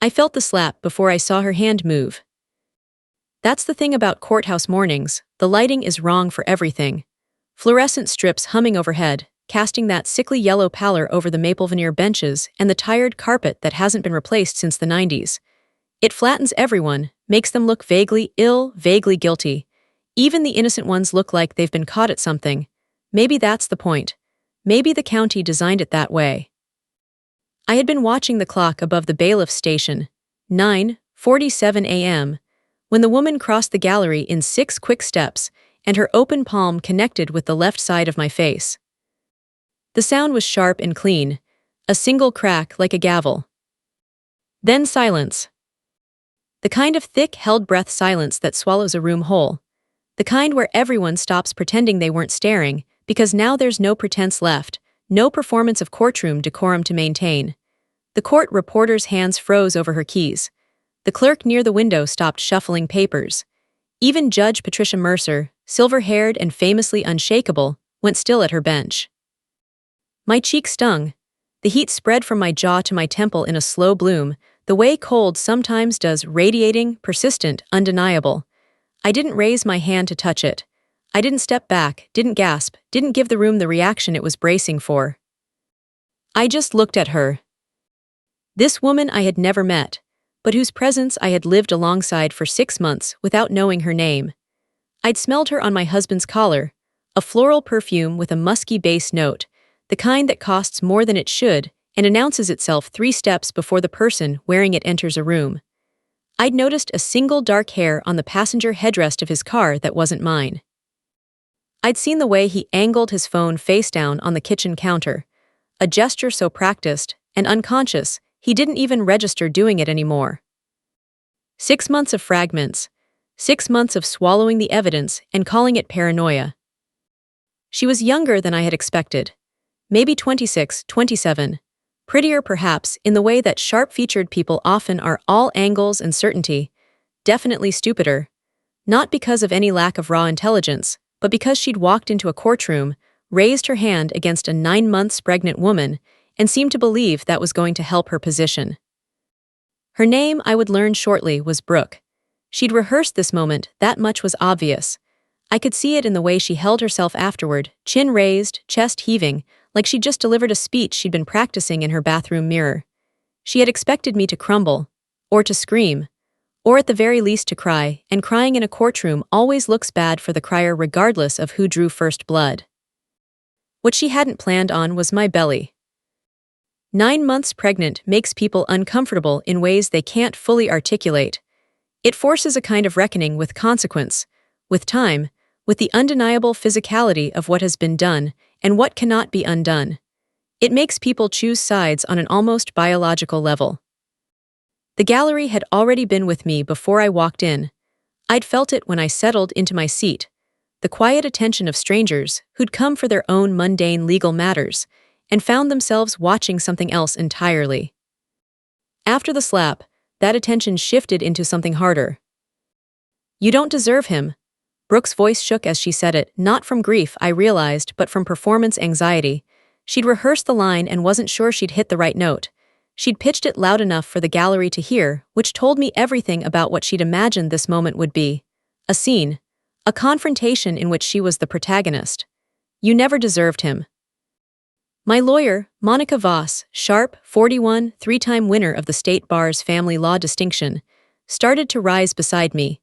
I felt the slap before I saw her hand move. That's the thing about courthouse mornings, the lighting is wrong for everything. Fluorescent strips humming overhead, casting that sickly yellow pallor over the maple veneer benches and the tired carpet that hasn't been replaced since the 90s. It flattens everyone, makes them look vaguely ill, vaguely guilty. Even the innocent ones look like they've been caught at something. Maybe that's the point. Maybe the county designed it that way. I had been watching the clock above the bailiff's station, 9:47 a.m., when the woman crossed the gallery in 6 quick steps, and her open palm connected with the left side of my face. The sound was sharp and clean, a single crack like a gavel. Then silence. The kind of thick, held-breath silence that swallows a room whole. The kind where everyone stops pretending they weren't staring, because now there's no pretense left, no performance of courtroom decorum to maintain. The court reporter's hands froze over her keys. The clerk near the window stopped shuffling papers. Even Judge Patricia Mercer, silver-haired and famously unshakable, went still at her bench. My cheek stung. The heat spread from my jaw to my temple in a slow bloom, the way cold sometimes does, radiating, persistent, undeniable. I didn't raise my hand to touch it. I didn't step back, didn't gasp, didn't give the room the reaction it was bracing for. I just looked at her. This woman I had never met, but whose presence I had lived alongside for 6 months without knowing her name. I'd smelled her on my husband's collar, a floral perfume with a musky base note, the kind that costs more than it should and announces itself 3 steps before the person wearing it enters a room. I'd noticed a single dark hair on the passenger headrest of his car that wasn't mine. I'd seen the way he angled his phone face down on the kitchen counter, a gesture so practiced and unconscious he didn't even register doing it anymore. 6 months of fragments, 6 months of swallowing the evidence and calling it paranoia. She was younger than I had expected, maybe 26, 27, prettier perhaps in the way that sharp-featured people often are, all angles and certainty, definitely stupider, not because of any lack of raw intelligence, but because she'd walked into a courtroom, raised her hand against a 9 months pregnant woman, and seemed to believe that was going to help her position. Her name, I would learn shortly, was Brooke. She'd rehearsed this moment, that much was obvious. I could see it in the way she held herself afterward, chin raised, chest heaving, like she'd just delivered a speech she'd been practicing in her bathroom mirror. She had expected me to crumble, or to scream, or at the very least to cry, and crying in a courtroom always looks bad for the crier regardless of who drew first blood. What she hadn't planned on was my belly. 9 months pregnant makes people uncomfortable in ways they can't fully articulate. It forces a kind of reckoning with consequence, with time, with the undeniable physicality of what has been done and what cannot be undone. It makes people choose sides on an almost biological level. The gallery had already been with me before I walked in. I'd felt it when I settled into my seat, the quiet attention of strangers who'd come for their own mundane legal matters and found themselves watching something else entirely. After the slap, that attention shifted into something harder. "You don't deserve him." Brooke's voice shook as she said it, not from grief, I realized, but from performance anxiety. She'd rehearsed the line and wasn't sure she'd hit the right note. She'd pitched it loud enough for the gallery to hear, which told me everything about what she'd imagined this moment would be. A scene. A confrontation in which she was the protagonist. "You never deserved him." My lawyer, Monica Voss, sharp, 41, 3-time winner of the State Bar's family law distinction, started to rise beside me.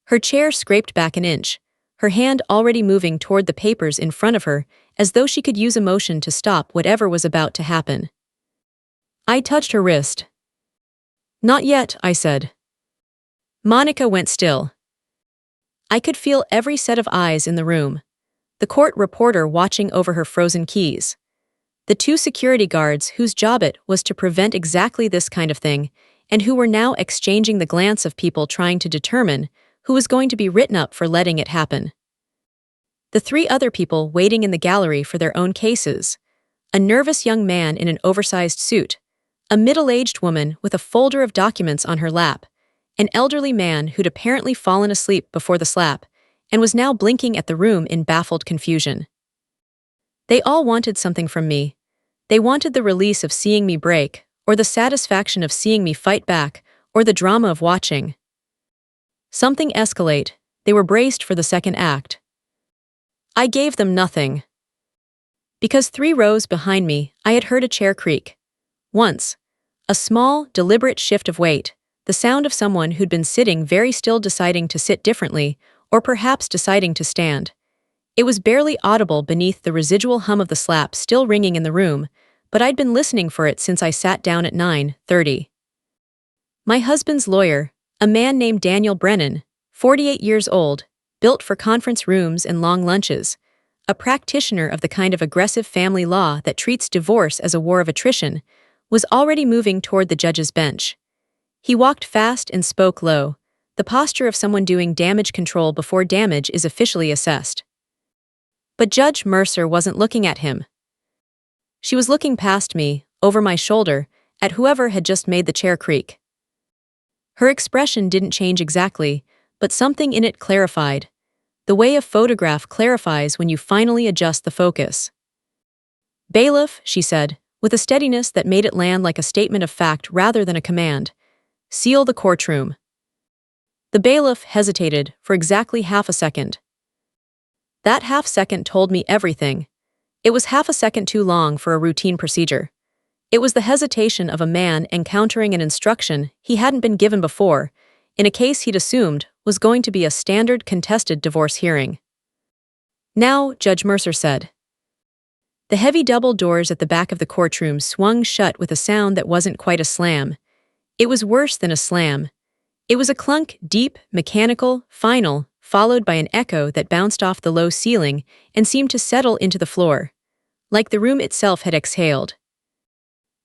Her chair scraped back an inch, her hand already moving toward the papers in front of her, as though she could use emotion to stop whatever was about to happen. I touched her wrist. "Not yet," I said. Monica went still. I could feel every set of eyes in the room. The court reporter watching over her frozen keys. The 2 security guards whose job it was to prevent exactly this kind of thing, and who were now exchanging the glance of people trying to determine who was going to be written up for letting it happen. The 3 other people waiting in the gallery for their own cases. A nervous young man in an oversized suit, a middle-aged woman with a folder of documents on her lap, an elderly man who'd apparently fallen asleep before the slap and was now blinking at the room in baffled confusion. They all wanted something from me. They wanted the release of seeing me break, or the satisfaction of seeing me fight back, or the drama of watching something escalate. They were braced for the second act. I gave them nothing. Because 3 rows behind me, I had heard a chair creak. Once. A small, deliberate shift of weight, the sound of someone who'd been sitting very still deciding to sit differently, or perhaps deciding to stand. It was barely audible beneath the residual hum of the slap still ringing in the room, but I'd been listening for it since I sat down at 9:30. My husband's lawyer, a man named Daniel Brennan, 48 years old, built for conference rooms and long lunches, a practitioner of the kind of aggressive family law that treats divorce as a war of attrition, was already moving toward the judge's bench. He walked fast and spoke low, the posture of someone doing damage control before damage is officially assessed. But Judge Mercer wasn't looking at him. She was looking past me, over my shoulder, at whoever had just made the chair creak. Her expression didn't change exactly, but something in it clarified, the way a photograph clarifies when you finally adjust the focus. "Bailiff," she said, with a steadiness that made it land like a statement of fact rather than a command, "seal the courtroom." The bailiff hesitated for exactly half a second. That half second told me everything. It was half a second too long for a routine procedure. It was the hesitation of a man encountering an instruction he hadn't been given before, in a case he'd assumed was going to be a standard contested divorce hearing. "Now," Judge Mercer said. The heavy double doors at the back of the courtroom swung shut with a sound that wasn't quite a slam. It was worse than a slam. It was a clunk, deep, mechanical, final, followed by an echo that bounced off the low ceiling and seemed to settle into the floor, like the room itself had exhaled.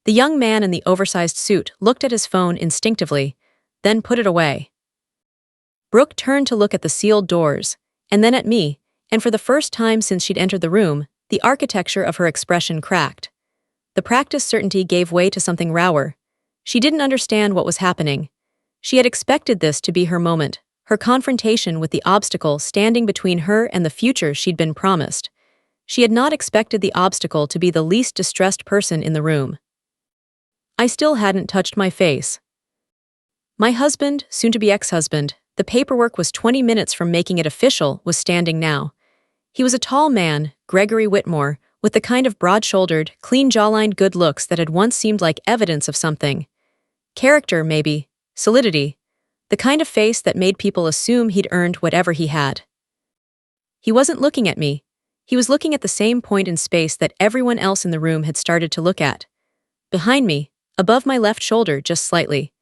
The young man in the oversized suit looked at his phone instinctively, then put it away. Brooke turned to look at the sealed doors, and then at me, and for the first time since she'd entered the room, the architecture of her expression cracked. The practiced certainty gave way to something rower. She didn't understand what was happening. She had expected this to be her moment, her confrontation with the obstacle standing between her and the future she'd been promised. She had not expected the obstacle to be the least distressed person in the room. I still hadn't touched my face. My husband, soon-to-be ex-husband, the paperwork was 20 minutes from making it official, was standing now. He was a tall man, Gregory Whitmore, with the kind of broad-shouldered, clean-jawlined good looks that had once seemed like evidence of something. Character, maybe. Solidity. The kind of face that made people assume he'd earned whatever he had. He wasn't looking at me. He was looking at the same point in space that everyone else in the room had started to look at. Behind me, above my left shoulder just slightly.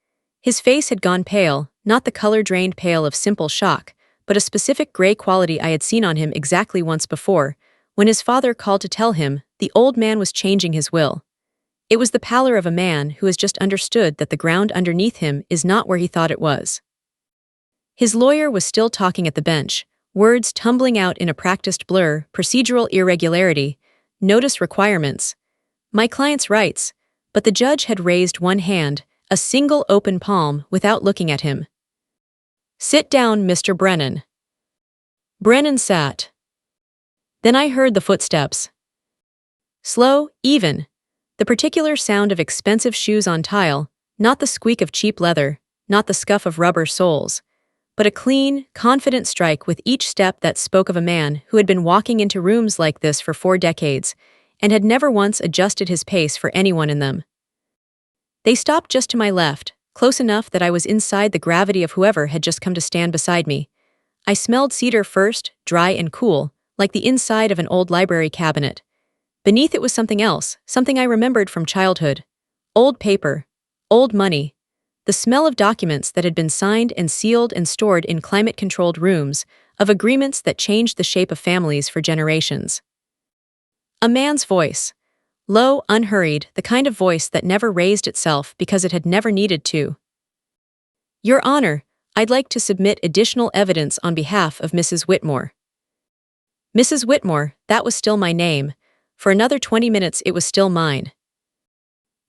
His face had gone pale, not the color-drained pale of simple shock, but a specific gray quality I had seen on him exactly once before, when his father called to tell him the old man was changing his will. It was the pallor of a man who has just understood that the ground underneath him is not where he thought it was. His lawyer was still talking at the bench, words tumbling out in a practiced blur, procedural irregularity, notice requirements. My client's rights, but the judge had raised one hand, a single open palm, without looking at him. "Sit down, Mr. Brennan." Brennan sat. Then I heard the footsteps. Slow, even. The particular sound of expensive shoes on tile, not the squeak of cheap leather, not the scuff of rubber soles, but a clean, confident strike with each step that spoke of a man who had been walking into rooms like this for 4 decades and had never once adjusted his pace for anyone in them. They stopped just to my left, close enough that I was inside the gravity of whoever had just come to stand beside me. I smelled cedar first, dry and cool, like the inside of an old library cabinet. Beneath it was something else, something I remembered from childhood. Old paper, old money, the smell of documents that had been signed and sealed and stored in climate-controlled rooms, of agreements that changed the shape of families for generations. A man's voice. Low, unhurried, the kind of voice that never raised itself because it had never needed to. "Your Honor, I'd like to submit additional evidence on behalf of Mrs. Whitmore." Mrs. Whitmore, that was still my name. For another 20 minutes it was still mine.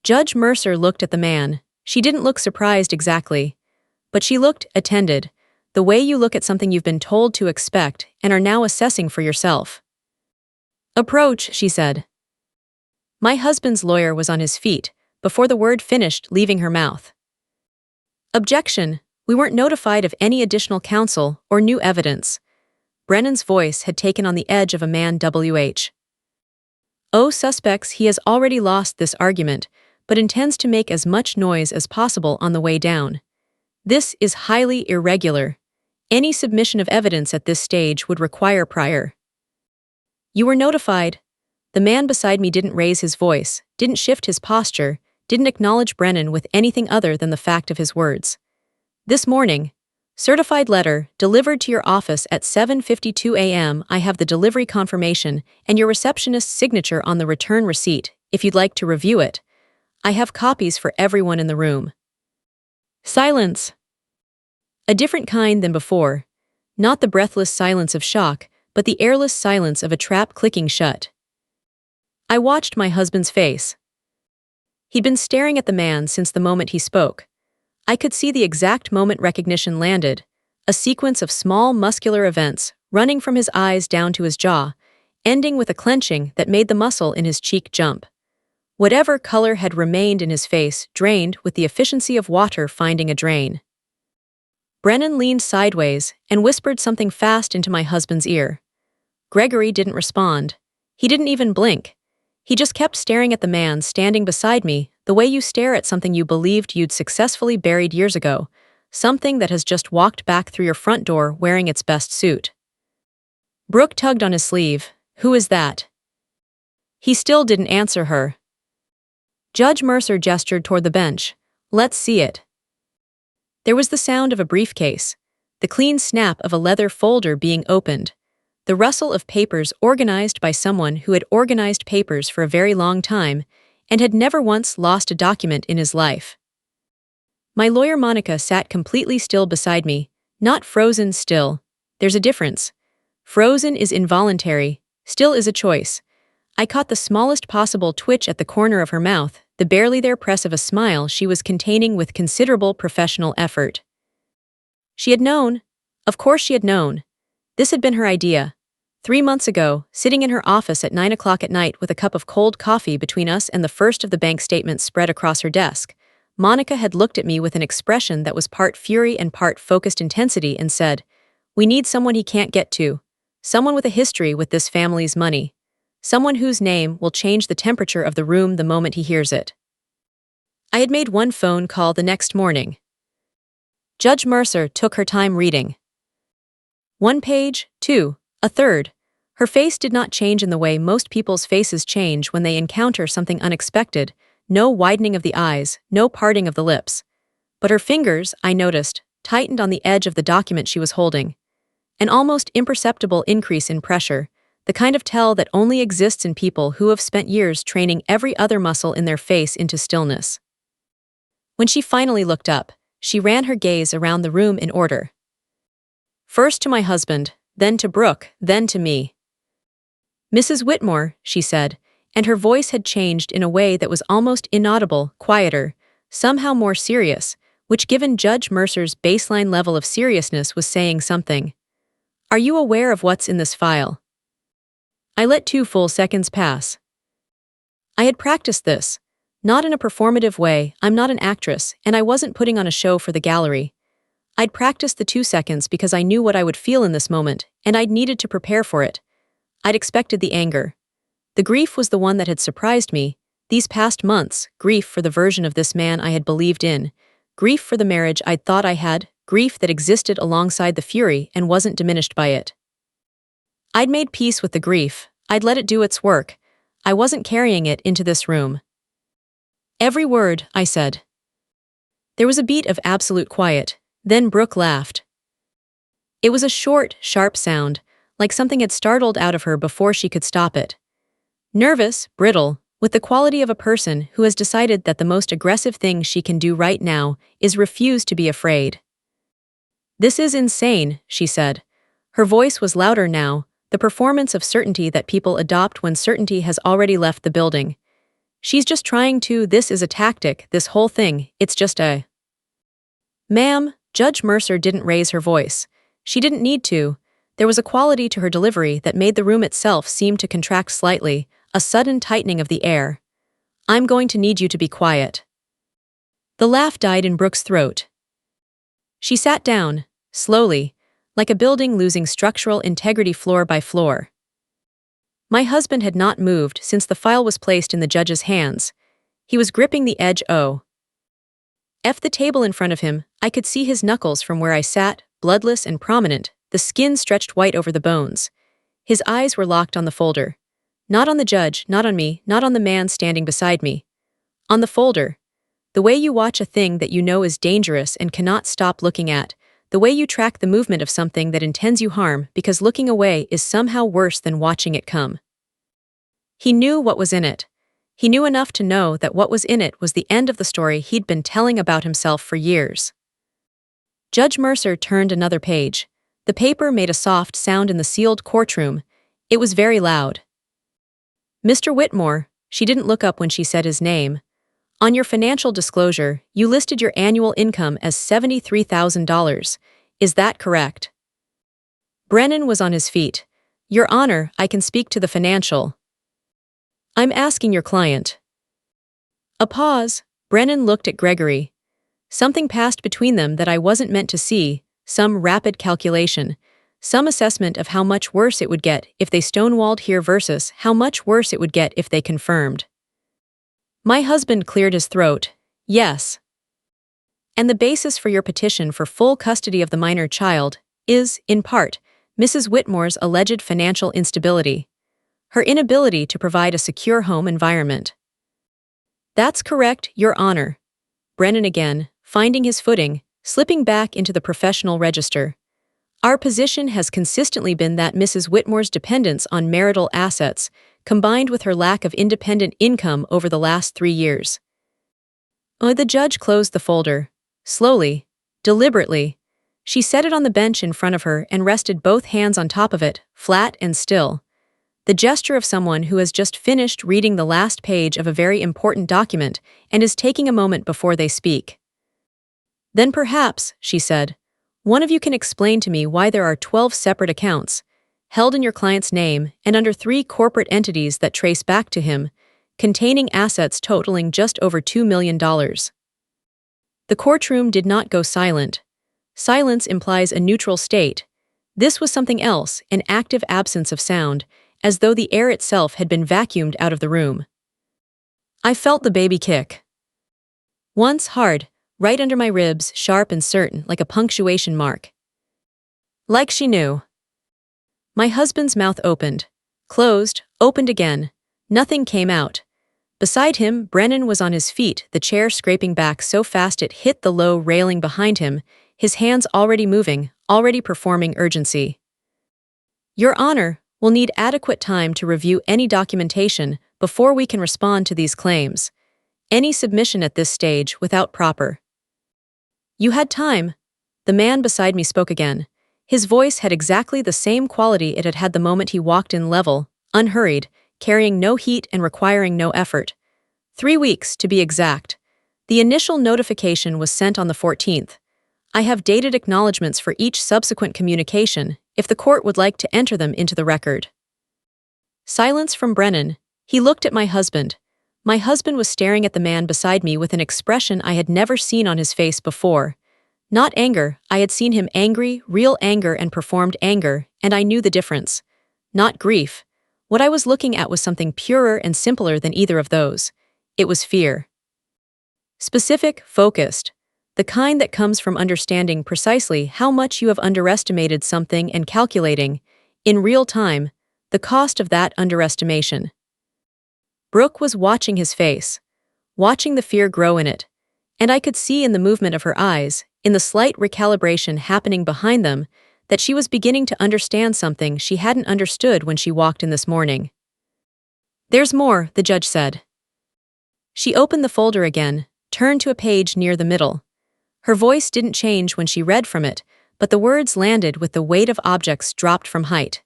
Judge Mercer looked at the man. She didn't look surprised exactly, but she looked attended, the way you look at something you've been told to expect and are now assessing for yourself. "Approach," she said. My husband's lawyer was on his feet, before the word finished leaving her mouth. Objection. We weren't notified of any additional counsel or new evidence. Brennan's voice had taken on the edge of a man WH. O suspects he has already lost this argument, but intends to make as much noise as possible on the way down. This is highly irregular. Any submission of evidence at this stage would require prior. You were notified. The man beside me didn't raise his voice, didn't shift his posture, didn't acknowledge Brennan with anything other than the fact of his words. This morning, certified letter, delivered to your office at 7:52 a.m. I have the delivery confirmation and your receptionist's signature on the return receipt, if you'd like to review it. I have copies for everyone in the room. Silence. A different kind than before. Not the breathless silence of shock, but the airless silence of a trap clicking shut. I watched my husband's face. He'd been staring at the man since the moment he spoke. I could see the exact moment recognition landed, a sequence of small muscular events running from his eyes down to his jaw, ending with a clenching that made the muscle in his cheek jump. Whatever color had remained in his face drained with the efficiency of water finding a drain. Brennan leaned sideways and whispered something fast into my husband's ear. Gregory didn't respond. He didn't even blink. He just kept staring at the man standing beside me, the way you stare at something you believed you'd successfully buried years ago, something that has just walked back through your front door wearing its best suit. Brooke tugged on his sleeve. Who is that? He still didn't answer her. Judge Mercer gestured toward the bench. Let's see it. There was the sound of a briefcase, the clean snap of a leather folder being opened, the rustle of papers organized by someone who had organized papers for a very long time and had never once lost a document in his life. My lawyer Monica sat completely still beside me, not frozen still. There's a difference. Frozen is involuntary, still is a choice. I caught the smallest possible twitch at the corner of her mouth, the barely there press of a smile she was containing with considerable professional effort. She had known. Of course she had known. This had been her idea. 3 months ago, sitting in her office at 9 o'clock at night with a cup of cold coffee between us and the first of the bank statements spread across her desk, Monica had looked at me with an expression that was part fury and part focused intensity and said, "We need someone he can't get to. Someone with a history with this family's money. Someone whose name will change the temperature of the room the moment he hears it." I had made one phone call the next morning. Judge Mercer took her time reading. 1 page, 2, a third. Her face did not change in the way most people's faces change when they encounter something unexpected, no widening of the eyes, no parting of the lips. But her fingers, I noticed, tightened on the edge of the document she was holding. An almost imperceptible increase in pressure, the kind of tell that only exists in people who have spent years training every other muscle in their face into stillness. When she finally looked up, she ran her gaze around the room in order. First to my husband, then to Brooke, then to me. "Mrs. Whitmore," she said, and her voice had changed in a way that was almost inaudible, quieter, somehow more serious, which given Judge Mercer's baseline level of seriousness was saying something. "Are you aware of what's in this file?" I let 2 full seconds pass. I had practiced this. Not in a performative way, I'm not an actress, and I wasn't putting on a show for the gallery. I'd practiced the 2 seconds because I knew what I would feel in this moment, and I'd needed to prepare for it. I'd expected the anger. The grief was the one that had surprised me. These past months, grief for the version of this man I had believed in, grief for the marriage I'd thought I had, grief that existed alongside the fury and wasn't diminished by it. I'd made peace with the grief. I'd let it do its work. I wasn't carrying it into this room. "Every word," I said. There was a beat of absolute quiet. Then Brooke laughed. It was a short, sharp sound, like something had startled out of her before she could stop it. Nervous, brittle, with the quality of a person who has decided that the most aggressive thing she can do right now is refuse to be afraid. "This is insane," she said. Her voice was louder now, the performance of certainty that people adopt when certainty has already left the building. "She's just trying to, this is a tactic, this whole thing, it's just a..." "Ma'am," Judge Mercer didn't raise her voice. She didn't need to. There was a quality to her delivery that made the room itself seem to contract slightly, a sudden tightening of the air. I'm going to need you to be quiet." The laugh died in Brooke's throat. She sat down, slowly, like a building losing structural integrity floor by floor. My husband had not moved since the file was placed in the judge's hands. He was gripping the edge of the table in front of him. I could see his knuckles from where I sat, bloodless and prominent, the skin stretched white over the bones. His eyes were locked on the folder. Not on the judge, not on me, not on the man standing beside me. On the folder. The way you watch a thing that you know is dangerous and cannot stop looking at. The way you track the movement of something that intends you harm because looking away is somehow worse than watching it come. He knew what was in it. He knew enough to know that what was in it was the end of the story he'd been telling about himself for years. Judge Mercer turned another page. The paper made a soft sound in the sealed courtroom. It was very loud. "Mr. Whitmore," she didn't look up when she said his name. "On your financial disclosure, you listed your annual income as $73,000. Is that correct?" Brennan was on his feet. "Your Honor, I can speak to the financial." "I'm asking your client." A pause. Brennan looked at Gregory. Something passed between them that I wasn't meant to see, some rapid calculation, some assessment of how much worse it would get if they stonewalled here versus how much worse it would get if they confirmed. My husband cleared his throat. "Yes. And the basis for your petition for full custody of the minor child is, in part, Mrs. Whitmore's alleged financial instability. Her inability to provide a secure home environment." "That's correct, Your Honor." Brennan again, finding his footing, slipping back into the professional register. "Our position has consistently been that Mrs. Whitmore's dependence on marital assets, combined with her lack of independent income over the last 3 years." The judge closed the folder. Slowly, deliberately. She set it on the bench in front of her and rested both hands on top of it, flat and still. The gesture of someone who has just finished reading the last page of a very important document and is taking a moment before they speak. "Then perhaps," she said, "one of you can explain to me why there are 12 separate accounts, held in your client's name and under 3 corporate entities that trace back to him, containing assets totaling just over $2 million. The courtroom did not go silent. Silence implies a neutral state. This was something else, an active absence of sound, as though the air itself had been vacuumed out of the room. I felt the baby kick. Once hard, right under my ribs, sharp and certain, like a punctuation mark. Like she knew. My husband's mouth opened, closed, opened again. Nothing came out. Beside him, Brennan was on his feet, the chair scraping back so fast it hit the low railing behind him, his hands already moving, already performing urgency. "Your Honor, we'll need adequate time to review any documentation before we can respond to these claims. Any submission at this stage without proper." "You had time." The man beside me spoke again. His voice had exactly the same quality it had had the moment he walked in, level, unhurried, carrying no heat and requiring no effort. 3 weeks, to be exact. The initial notification was sent on the 14th. I have dated acknowledgments for each subsequent communication, if the court would like to enter them into the record. Silence from Brennan. He looked at my husband. My husband was staring at the man beside me with an expression I had never seen on his face before. Not anger, I had seen him angry, real anger and performed anger, and I knew the difference. Not grief. What I was looking at was something purer and simpler than either of those. It was fear. Specific, focused. The kind that comes from understanding precisely how much you have underestimated something and calculating, in real time, the cost of that underestimation. Brooke was watching his face, watching the fear grow in it, and I could see in the movement of her eyes, in the slight recalibration happening behind them, that she was beginning to understand something she hadn't understood when she walked in this morning. "There's more," the judge said. She opened the folder again, turned to a page near the middle. Her voice didn't change when she read from it, but the words landed with the weight of objects dropped from height.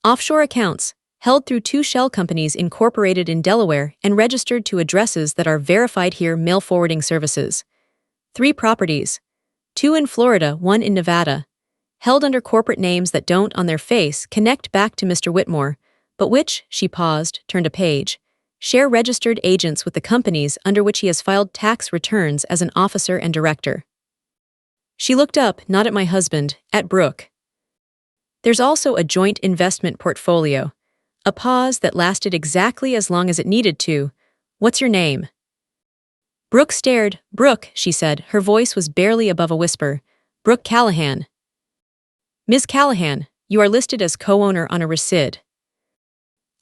"Offshore accounts, held through 2 shell companies incorporated in Delaware and registered to addresses that are verified here, mail forwarding services. 3 properties, 2 in Florida, 1 in Nevada, held under corporate names that don't on their face connect back to Mr. Whitmore, but which," she paused, turned a page, share registered agents with the companies under which he has filed tax returns as an officer and director. She looked up, not at my husband, at Brooke. There's also a joint investment portfolio. A pause that lasted exactly as long as it needed to. What's your name? Brooke stared. Brooke, she said, her voice was barely above a whisper. Brooke Callahan. Ms. Callahan, you are listed as co-owner on a recid.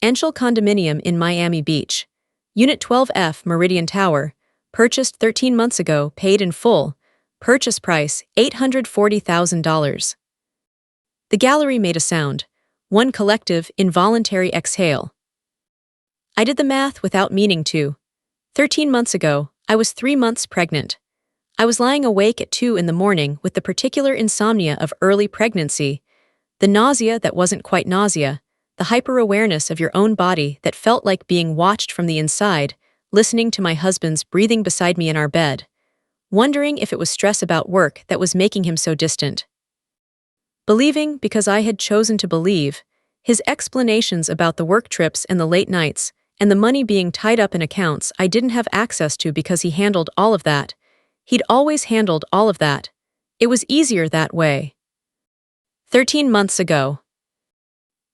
Enschel Condominium in Miami Beach. Unit 12F Meridian Tower. Purchased 13 months ago, paid in full. Purchase price, $840,000. The gallery made a sound. One collective, involuntary exhale. I did the math without meaning to. 13 months ago, I was 3 months pregnant. I was lying awake at 2 in the morning with the particular insomnia of early pregnancy, the nausea that wasn't quite nausea, the hyper-awareness of your own body that felt like being watched from the inside, listening to my husband's breathing beside me in our bed, wondering if it was stress about work that was making him so distant. Believing because I had chosen to believe, his explanations about the work trips and the late nights, and the money being tied up in accounts I didn't have access to because he handled all of that. He'd always handled all of that. It was easier that way. 13 months ago.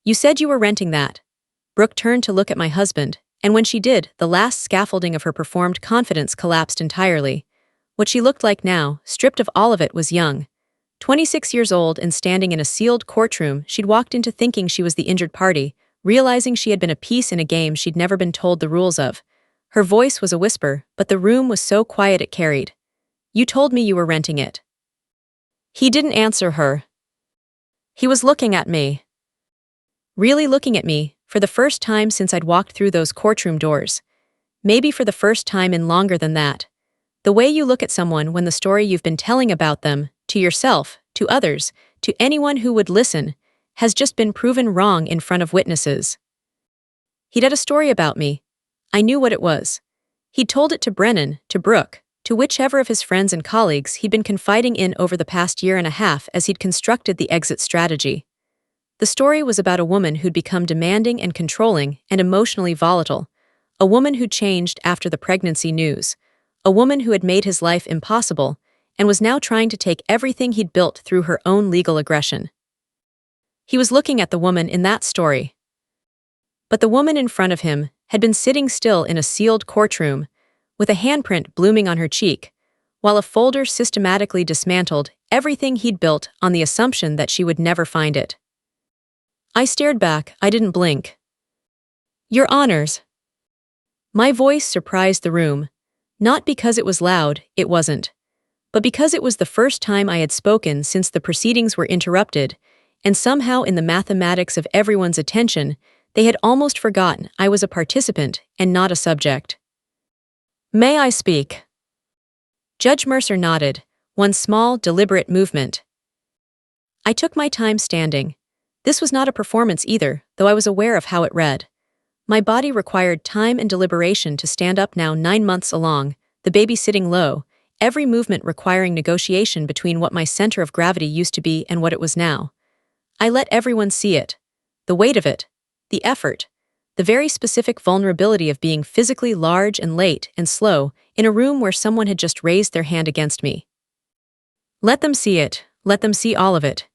You said you were renting that. Brooke turned to look at my husband, and when she did, the last scaffolding of her performed confidence collapsed entirely. What she looked like now, stripped of all of it, was young. 26 years old and standing in a sealed courtroom, she'd walked into thinking she was the injured party, realizing she had been a piece in a game she'd never been told the rules of. Her voice was a whisper, but the room was so quiet it carried. You told me you were renting it. He didn't answer her. He was looking at me. Really looking at me, for the first time since I'd walked through those courtroom doors. Maybe for the first time in longer than that. The way you look at someone when the story you've been telling about them, to yourself, to others, to anyone who would listen, has just been proven wrong in front of witnesses. He'd had a story about me. I knew what it was. He'd told it to Brennan, to Brooke, to whichever of his friends and colleagues he'd been confiding in over the past year and a half as he'd constructed the exit strategy. The story was about a woman who'd become demanding and controlling and emotionally volatile, a woman who'd changed after the pregnancy news, a woman who had made his life impossible and was now trying to take everything he'd built through her own legal aggression. He was looking at the woman in that story. But the woman in front of him had been sitting still in a sealed courtroom, with a handprint blooming on her cheek, while a folder systematically dismantled everything he'd built on the assumption that she would never find it. I stared back. I didn't blink. Your Honors. My voice surprised the room, not because it was loud, it wasn't, but because it was the first time I had spoken since the proceedings were interrupted, and somehow in the mathematics of everyone's attention, they had almost forgotten I was a participant and not a subject. May I speak? Judge Mercer nodded, one small, deliberate movement. I took my time standing. This was not a performance either, though I was aware of how it read. My body required time and deliberation to stand up now 9 months along, the baby sitting low, every movement requiring negotiation between what my center of gravity used to be and what it was now. I let everyone see it. The weight of it. The effort. The very specific vulnerability of being physically large and late and slow in a room where someone had just raised their hand against me. Let them see it. Let them see all of it.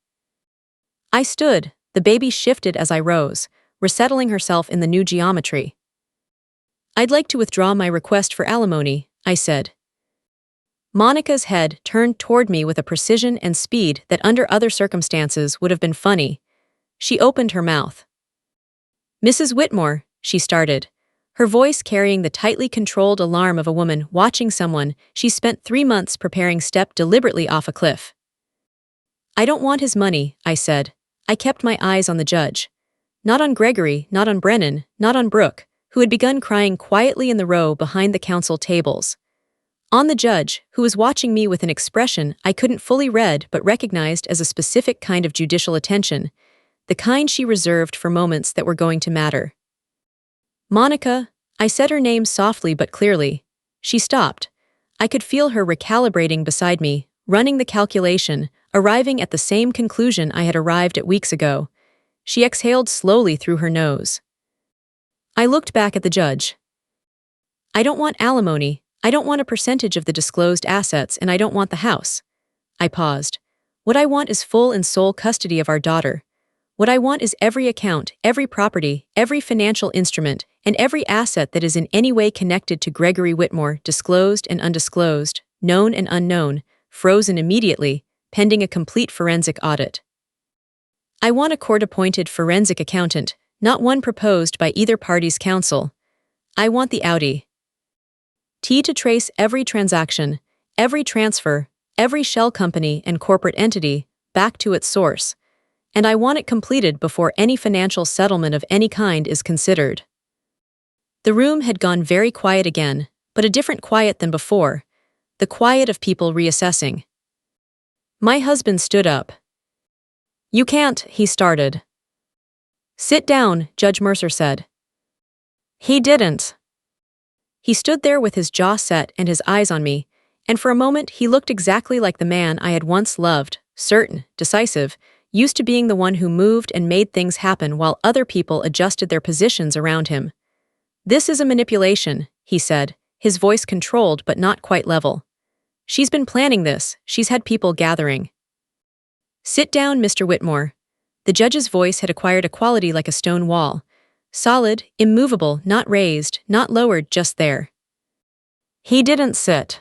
I stood. The baby shifted as I rose, resettling herself in the new geometry. I'd like to withdraw my request for alimony, I said. Monica's head turned toward me with a precision and speed that under other circumstances would have been funny. She opened her mouth. Mrs. Whitmore, she started, her voice carrying the tightly controlled alarm of a woman watching someone she spent 3 months preparing step deliberately off a cliff. I don't want his money, I said. I kept my eyes on the judge. Not on Gregory, not on Brennan, not on Brooke, who had begun crying quietly in the row behind the council tables. On the judge, who was watching me with an expression I couldn't fully read but recognized as a specific kind of judicial attention, the kind she reserved for moments that were going to matter. Monica, I said her name softly but clearly. She stopped. I could feel her recalibrating beside me, running the calculation, arriving at the same conclusion I had arrived at weeks ago. She exhaled slowly through her nose. I looked back at the judge. I don't want alimony, I don't want a percentage of the disclosed assets, and I don't want the house. I paused. What I want is full and sole custody of our daughter. What I want is every account, every property, every financial instrument, and every asset that is in any way connected to Gregory Whitmore, disclosed and undisclosed, known and unknown, frozen immediately, pending a complete forensic audit. I want a court-appointed forensic accountant, not one proposed by either party's counsel. I want the Audi T to trace every transaction, every transfer, every shell company and corporate entity back to its source, and I want it completed before any financial settlement of any kind is considered. The room had gone very quiet again, but a different quiet than before, the quiet of people reassessing. My husband stood up. "You can't," he started. "Sit down," Judge Mercer said. He didn't. He stood there with his jaw set and his eyes on me, and for a moment he looked exactly like the man I had once loved, certain, decisive, used to being the one who moved and made things happen while other people adjusted their positions around him. "This is a manipulation," he said, his voice controlled but not quite level. "She's been planning this, she's had people gathering." "Sit down, Mr. Whitmore." The judge's voice had acquired a quality like a stone wall. Solid, immovable, not raised, not lowered, just there. He didn't sit.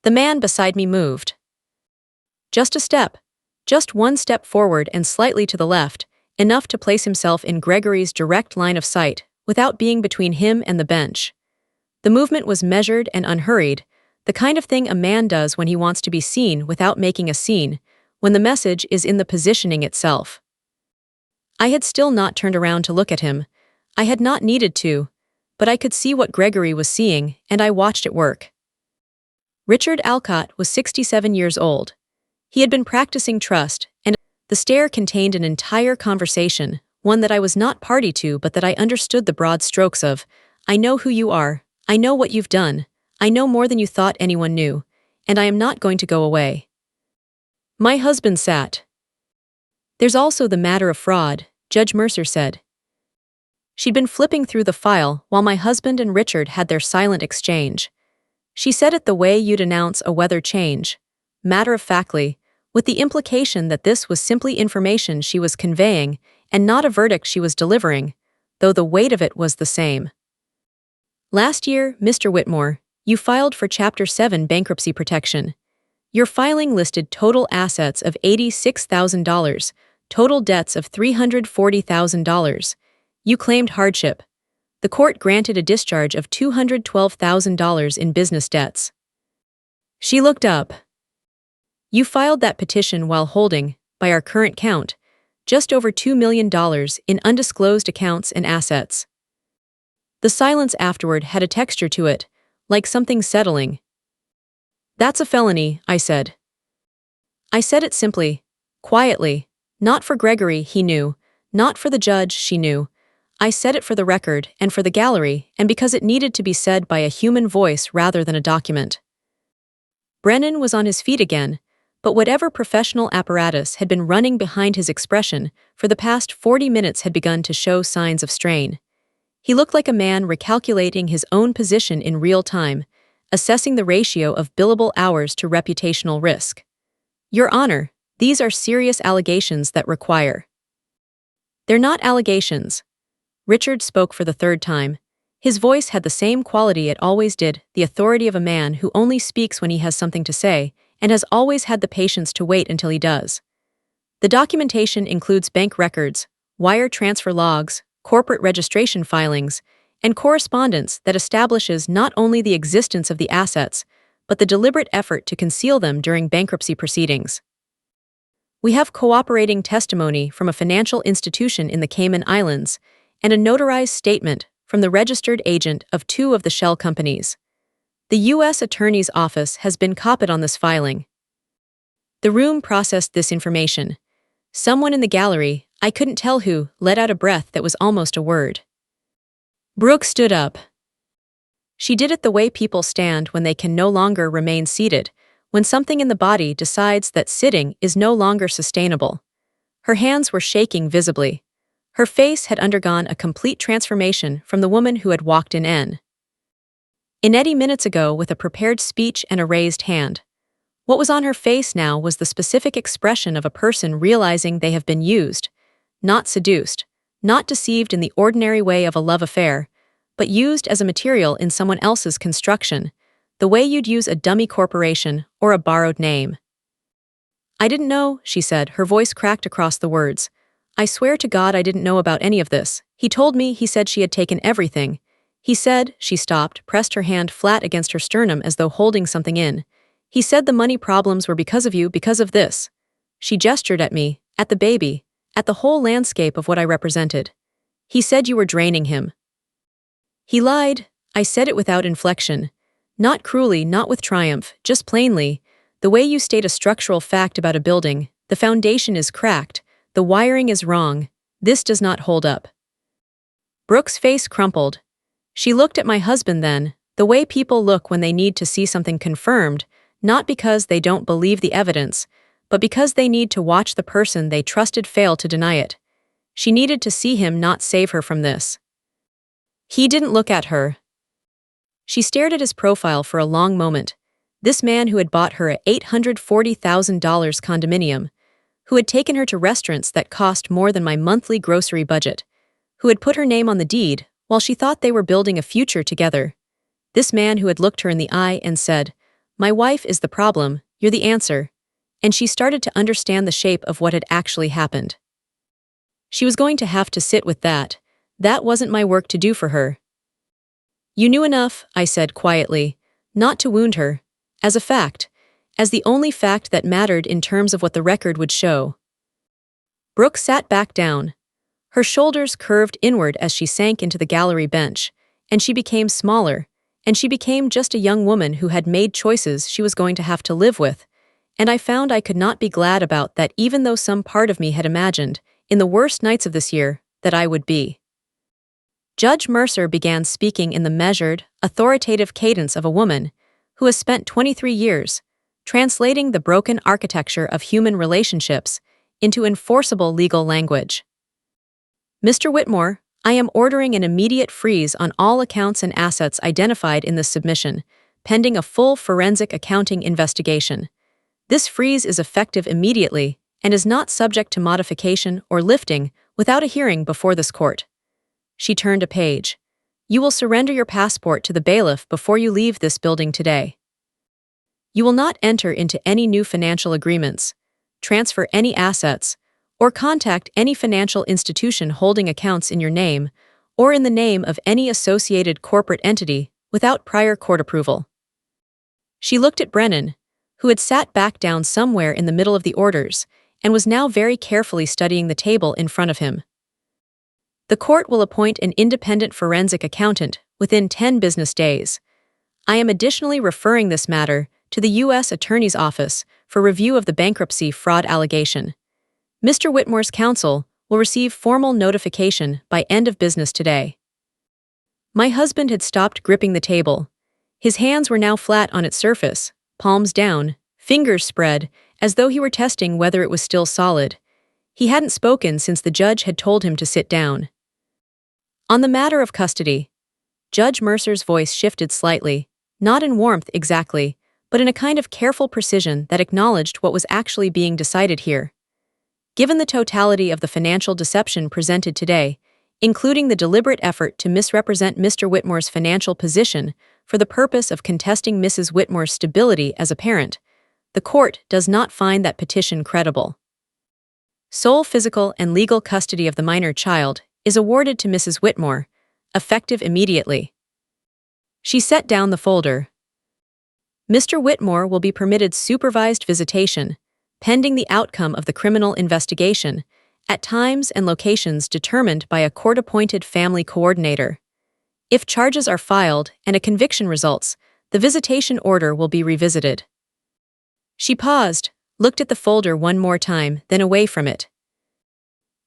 The man beside me moved. Just a step. Just one step forward and slightly to the left, enough to place himself in Gregory's direct line of sight, without being between him and the bench. The movement was measured and unhurried, the kind of thing a man does when he wants to be seen without making a scene, when the message is in the positioning itself. I had still not turned around to look at him. I had not needed to, but I could see what Gregory was seeing, and I watched it work. Richard Alcott was 67 years old. He had been practicing trust, and the stare contained an entire conversation, one that I was not party to but that I understood the broad strokes of. "I know who you are, I know what you've done, I know more than you thought anyone knew, and I am not going to go away." My husband sat. "There's also the matter of fraud," Judge Mercer said. She'd been flipping through the file while my husband and Richard had their silent exchange. She said it the way you'd announce a weather change, matter-of-factly, with the implication that this was simply information she was conveying and not a verdict she was delivering, though the weight of it was the same. "Last year, Mr. Whitmore, you filed for Chapter 7 bankruptcy protection. Your filing listed total assets of $86,000, total debts of $340,000. You claimed hardship. The court granted a discharge of $212,000 in business debts." She looked up. "You filed that petition while holding, by our current count, just over $2 million in undisclosed accounts and assets." The silence afterward had a texture to it, like something settling. "That's a felony," I said. I said it simply, quietly, not for Gregory, he knew, not for the judge, she knew. I said it for the record and for the gallery, and because it needed to be said by a human voice rather than a document. Brennan was on his feet again, but whatever professional apparatus had been running behind his expression for the past 40 minutes had begun to show signs of strain. He looked like a man recalculating his own position in real time, assessing the ratio of billable hours to reputational risk. "Your Honor, these are serious allegations that require—" "They're not allegations." Richard spoke for the third time. His voice had the same quality it always did, the authority of a man who only speaks when he has something to say, and has always had the patience to wait until he does. "The documentation includes bank records, wire transfer logs, corporate registration filings, and correspondence that establishes not only the existence of the assets, but the deliberate effort to conceal them during bankruptcy proceedings. We have cooperating testimony from a financial institution in the Cayman Islands and a notarized statement from the registered agent of 2 of the shell companies. The U.S. Attorney's Office has been copied on this filing." The room processed this information. Someone in the gallery, I couldn't tell who, let out a breath that was almost a word. Brooke stood up. She did it the way people stand when they can no longer remain seated, when something in the body decides that sitting is no longer sustainable. Her hands were shaking visibly. Her face had undergone a complete transformation from the woman who had walked in. Inetti minutes ago with a prepared speech and a raised hand. What was on her face now was the specific expression of a person realizing they have been used, not seduced, not deceived in the ordinary way of a love affair, but used as a material in someone else's construction, the way you'd use a dummy corporation or a borrowed name. "I didn't know," she said, her voice cracked across the words. "I swear to God I didn't know about any of this. He told me, he said she had taken everything. He said," she stopped, pressed her hand flat against her sternum as though holding something in. "He said the money problems were because of you, because of this." She gestured at me, at the baby, at the whole landscape of what I represented. "He said you were draining him." "He lied," I said it without inflection. Not cruelly, not with triumph, just plainly. The way you state a structural fact about a building, the foundation is cracked, the wiring is wrong, this does not hold up. Brooke's face crumpled. She looked at my husband then, the way people look when they need to see something confirmed, not because they don't believe the evidence, but because they need to watch the person they trusted fail to deny it. She needed to see him not save her from this. He didn't look at her. She stared at his profile for a long moment. This man who had bought her a $840,000 condominium, who had taken her to restaurants that cost more than my monthly grocery budget, who had put her name on the deed while she thought they were building a future together. This man who had looked her in the eye and said, "My wife is the problem, you're the answer," and she started to understand the shape of what had actually happened. She was going to have to sit with that. That wasn't my work to do for her. "You knew enough," I said quietly, "not to wound her, as a fact, as the only fact that mattered in terms of what the record would show." Brooke sat back down. Her shoulders curved inward as she sank into the gallery bench, and she became smaller, and she became just a young woman who had made choices she was going to have to live with, and I found I could not be glad about that, even though some part of me had imagined, in the worst nights of this year, that I would be. Judge Mercer began speaking in the measured, authoritative cadence of a woman who has spent 23 years translating the broken architecture of human relationships into enforceable legal language. "Mr. Whitmore, I am ordering an immediate freeze on all accounts and assets identified in this submission, pending a full forensic accounting investigation. This freeze is effective immediately and is not subject to modification or lifting without a hearing before this court." She turned a page. "You will surrender your passport to the bailiff before you leave this building today. You will not enter into any new financial agreements, transfer any assets, or contact any financial institution holding accounts in your name or in the name of any associated corporate entity without prior court approval." She looked at Brennan, who had sat back down somewhere in the middle of the orders and was now very carefully studying the table in front of him. "The court will appoint an independent forensic accountant within 10 business days. I am additionally referring this matter to the U.S. Attorney's Office for review of the bankruptcy fraud allegation. Mr. Whitmore's counsel will receive formal notification by end of business today." My husband had stopped gripping the table. His hands were now flat on its surface, palms down, fingers spread, as though he were testing whether it was still solid. He hadn't spoken since the judge had told him to sit down. "On the matter of custody," Judge Mercer's voice shifted slightly, not in warmth exactly, but in a kind of careful precision that acknowledged what was actually being decided here. "Given the totality of the financial deception presented today, including the deliberate effort to misrepresent Mr. Whitmore's financial position for the purpose of contesting Mrs. Whitmore's stability as a parent, the court does not find that petition credible. Sole physical and legal custody of the minor child is awarded to Mrs. Whitmore, effective immediately." She set down the folder. "Mr. Whitmore will be permitted supervised visitation, pending the outcome of the criminal investigation, at times and locations determined by a court-appointed family coordinator. If charges are filed and a conviction results, the visitation order will be revisited." She paused, looked at the folder one more time, then away from it.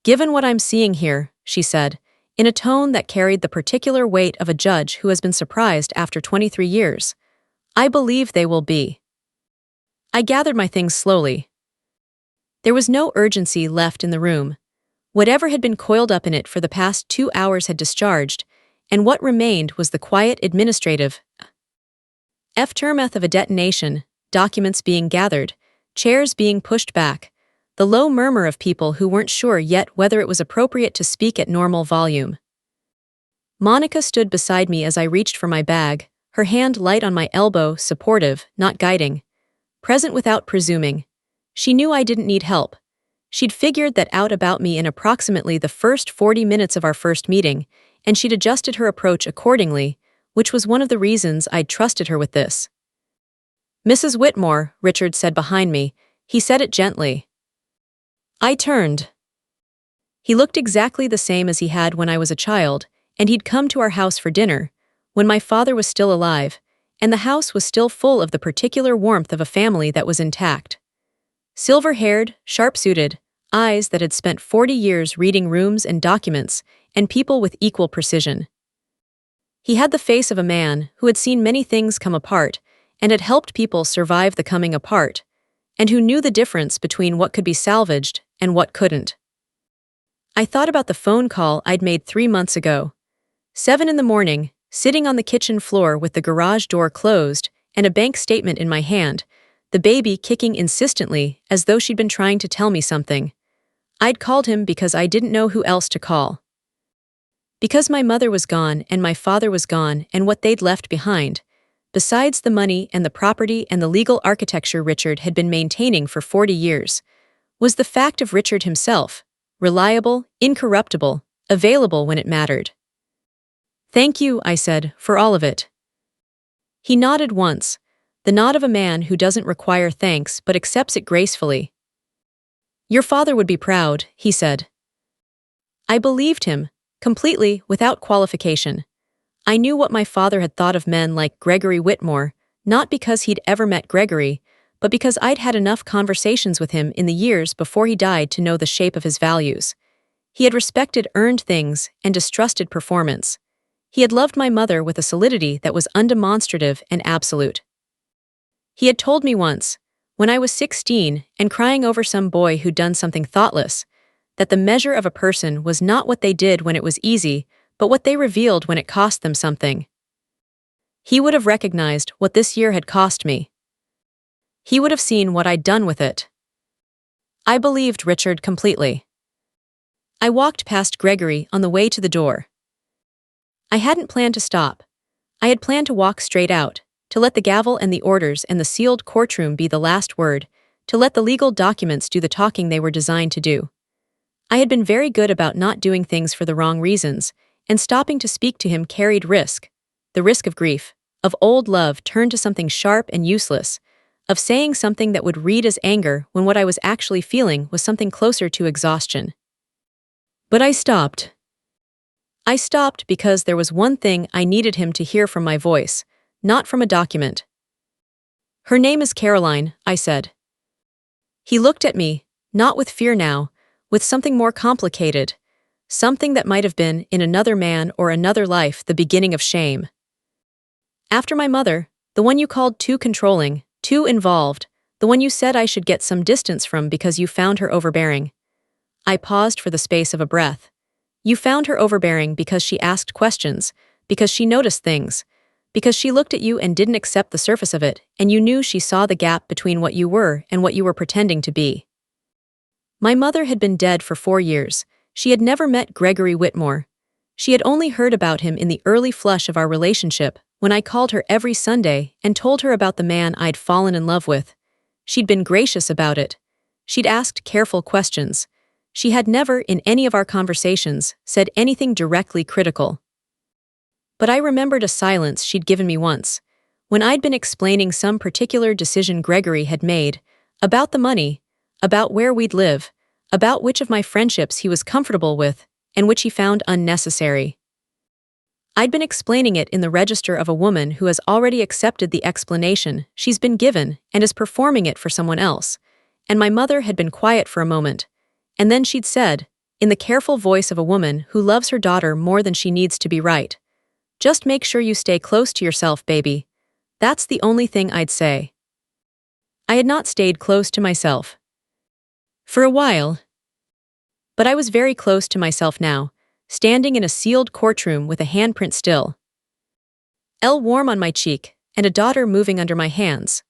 "Given what I'm seeing here," she said, in a tone that carried the particular weight of a judge who has been surprised after 23 years, "I believe they will be." I gathered my things slowly. There was no urgency left in the room. Whatever had been coiled up in it for the past 2 hours had discharged, and what remained was the quiet administrative Aftermath of a detonation, documents being gathered, chairs being pushed back, the low murmur of people who weren't sure yet whether it was appropriate to speak at normal volume. Monica stood beside me as I reached for my bag, her hand light on my elbow, supportive, not guiding. Present without presuming. She knew I didn't need help. She'd figured that out about me in approximately the first 40 minutes of our first meeting, and she'd adjusted her approach accordingly, which was one of the reasons I'd trusted her with this. "Mrs. Whitmore," Richard said behind me. He said it gently. I turned. He looked exactly the same as he had when I was a child, and he'd come to our house for dinner, when my father was still alive, and the house was still full of the particular warmth of a family that was intact. Silver-haired, sharp-suited, eyes that had spent 40 years reading rooms and documents, and people with equal precision. He had the face of a man who had seen many things come apart and had helped people survive the coming apart, and who knew the difference between what could be salvaged and what couldn't. I thought about the phone call I'd made 3 months ago. 7 in the morning, sitting on the kitchen floor with the garage door closed and a bank statement in my hand, the baby kicking insistently as though she'd been trying to tell me something. I'd called him because I didn't know who else to call. Because my mother was gone and my father was gone, and what they'd left behind, besides the money and the property and the legal architecture Richard had been maintaining for 40 years, was the fact of Richard himself, reliable, incorruptible, available when it mattered. "Thank you," I said, "for all of it." He nodded once, the nod of a man who doesn't require thanks but accepts it gracefully. "Your father would be proud," he said. I believed him, completely, without qualification. I knew what my father had thought of men like Gregory Whitmore, not because he'd ever met Gregory, but because I'd had enough conversations with him in the years before he died to know the shape of his values. He had respected earned things and distrusted performance. He had loved my mother with a solidity that was undemonstrative and absolute. He had told me once, when I was 16 and crying over some boy who'd done something thoughtless, that the measure of a person was not what they did when it was easy, but what they revealed when it cost them something. He would have recognized what this year had cost me. He would have seen what I'd done with it. I believed Richard completely. I walked past Gregory on the way to the door. I hadn't planned to stop. I had planned to walk straight out, to let the gavel and the orders and the sealed courtroom be the last word, to let the legal documents do the talking they were designed to do. I had been very good about not doing things for the wrong reasons, and stopping to speak to him carried risk. The risk of grief, of old love turned to something sharp and useless, of saying something that would read as anger when what I was actually feeling was something closer to exhaustion. But I stopped. I stopped because there was one thing I needed him to hear from my voice, not from a document. "Her name is Caroline," I said. He looked at me, not with fear now, with something more complicated, something that might have been, in another man or another life, the beginning of shame. "After my mother, the one you called too controlling, too involved, the one you said I should get some distance from because you found her overbearing." I paused for the space of a breath. "You found her overbearing because she asked questions, because she noticed things, because she looked at you and didn't accept the surface of it, and you knew she saw the gap between what you were and what you were pretending to be." My mother had been dead for 4 years. She had never met Gregory Whitmore. She had only heard about him in the early flush of our relationship, when I called her every Sunday and told her about the man I'd fallen in love with. She'd been gracious about it. She'd asked careful questions. She had never, in any of our conversations, said anything directly critical. But I remembered a silence she'd given me once, when I'd been explaining some particular decision Gregory had made, about the money, about where we'd live, about which of my friendships he was comfortable with, and which he found unnecessary. I'd been explaining it in the register of a woman who has already accepted the explanation she's been given and is performing it for someone else, and my mother had been quiet for a moment, and then she'd said, in the careful voice of a woman who loves her daughter more than she needs to be right, "Just make sure you stay close to yourself, baby." That's the only thing I'd say. I had not stayed close to myself. For a while. But I was very close to myself now, standing in a sealed courtroom with a handprint still. L warm on my cheek, and a daughter moving under my hands.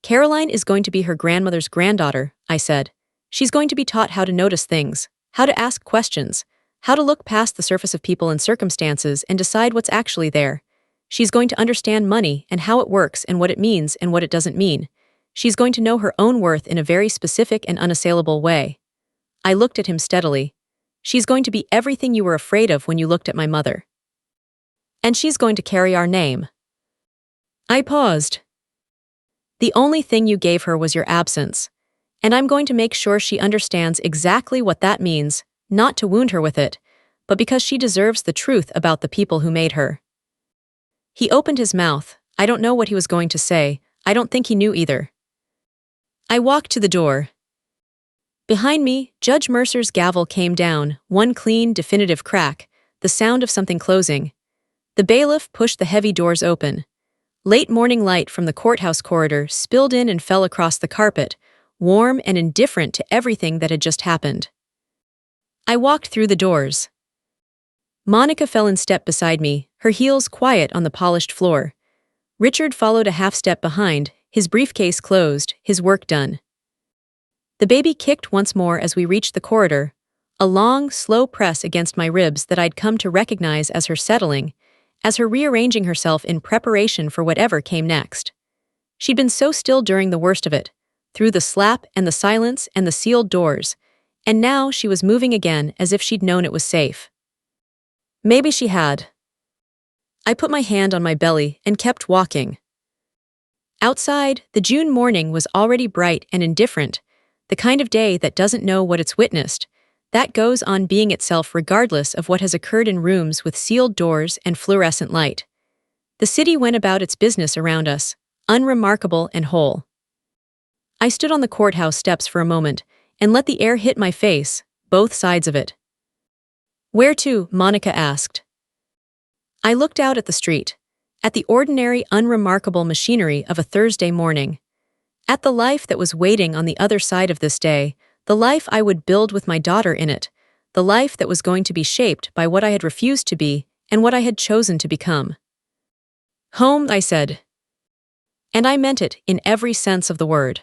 Caroline is going to be her grandmother's granddaughter, I said. She's going to be taught how to notice things, how to ask questions, how to look past the surface of people and circumstances and decide what's actually there. She's going to understand money and how it works and what it means and what it doesn't mean. She's going to know her own worth in a very specific and unassailable way. I looked at him steadily. She's going to be everything you were afraid of when you looked at my mother. And she's going to carry our name. I paused. The only thing you gave her was your absence. And I'm going to make sure she understands exactly what that means, not to wound her with it, but because she deserves the truth about the people who made her. He opened his mouth. I don't know what he was going to say. I don't think he knew either. I walked to the door. Behind me, Judge Mercer's gavel came down, one clean, definitive crack, the sound of something closing. The bailiff pushed the heavy doors open. Late morning light from the courthouse corridor spilled in and fell across the carpet, warm and indifferent to everything that had just happened. I walked through the doors. Monica fell in step beside me, her heels quiet on the polished floor. Richard followed a half-step behind, his briefcase closed, his work done. The baby kicked once more as we reached the corridor, a long, slow press against my ribs that I'd come to recognize as her settling, as her rearranging herself in preparation for whatever came next. She'd been so still during the worst of it, through the slap and the silence and the sealed doors, and now she was moving again as if she'd known it was safe. Maybe she had. I put my hand on my belly and kept walking. Outside, the June morning was already bright and indifferent, the kind of day that doesn't know what it's witnessed, that goes on being itself regardless of what has occurred in rooms with sealed doors and fluorescent light. The city went about its business around us, unremarkable and whole. I stood on the courthouse steps for a moment and let the air hit my face, both sides of it. "Where to?" Monica asked. I looked out at the street, at the ordinary, unremarkable machinery of a Thursday morning, at the life that was waiting on the other side of this day, the life I would build with my daughter in it, the life that was going to be shaped by what I had refused to be and what I had chosen to become. "Home," I said. And I meant it in every sense of the word.